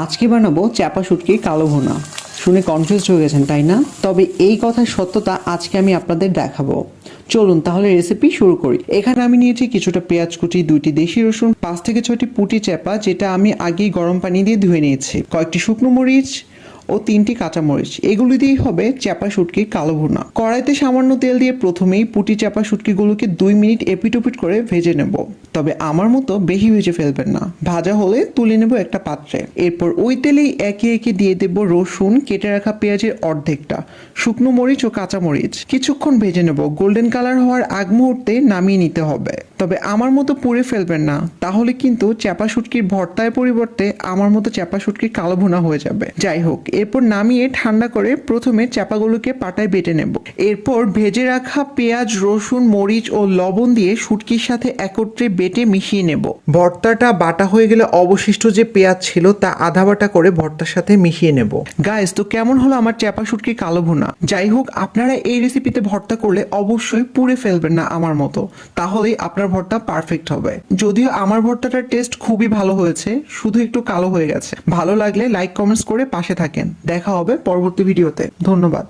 আজকে বানাবো চাপা শুটকির কালো ভুনা। শুনে কনফিউজ হয়ে গেছেন তাই না? তবে এই কথার সত্যতা আজকে আমি আপনাদের দেখাবো। চলুন তাহলে রেসিপি শুরু করি। এখানে আমি নিয়েছি কিছুটা পেঁয়াজ কুচি, 2টি দেশি রসুন, 5 থেকে 6টি পুঁটি চাপা যেটা আমি আগেই গরম পানি দিয়ে ধুয়ে নিয়েছি, কয়েকটি শুকনো মরিচ ও 3টি কাঁচামরিচ। এগুলো দিয়েই হবে চাপা শুটকির কালো ভুনা। কড়াইতে সামান্য তেল দিয়ে প্রথমেই পুঁটি চাপা শুটকিগুলোকে 2 মিনিট এপিট করে ভেজে নেব। তবে আমার মতো বেশি ভেজে ফেলবেন না, ভাজা হলে তুলে নেব একটা পাত্রে। এরপর ওই তেলেই একে একে দিয়ে দেব রসুন, কেটে রাখা পেঁয়াজের অর্ধেকটা, শুকনো মরিচ ও কাঁচামরিচ। কিছুক্ষণ ভেজে নেব, গোল্ডেন কালার হওয়ার আগ মুহূর্তে নামিয়ে নিতে হবে। তবে আমার মতো পুড়ে ফেলবেন না, তাহলে কিন্তু চাপা শুটকির ভর্তার পরিবর্তে আমার মতো চাপা শুটকির কালো ভুনা হয়ে যাবে। যাই হোক, এরপর নামিয়ে ঠান্ডা করে প্রথমে চাপাগুলোকে পাটায় বেটে নেব। এরপর ভেজে রাখা পেঁয়াজ, রসুন, মরিচ ও লবণ দিয়ে শুটকির সাথে একত্রে বেটে মিশিয়ে নেব। ভর্তাটা বাটা হয়ে গেলে অবশিষ্ট যে পেঁয়াজ ছিল তা আধা বাটা করে ভর্তার সাথে মিশিয়ে নেব। গাইস, তো কেমন হলো আমার চাপা শুটকির কালো ভুনা? যাই হোক, আপনারা এই রেসিপিতে ভর্তা করলে অবশ্যই পুড়ে ফেলবেন না আমার মতো, তাহলেই আপনার ভর্তা পারফেক্ট হবে। যদিও আমার ভর্তাটার টেস্ট খুবই ভালো হয়েছে, শুধু একটু কালো হয়ে গেছে। ভালো লাগলে লাইক কমেন্টস করে পাশে থাকেন। দেখা হবে পরবর্তী ভিডিওতে। ধন্যবাদ।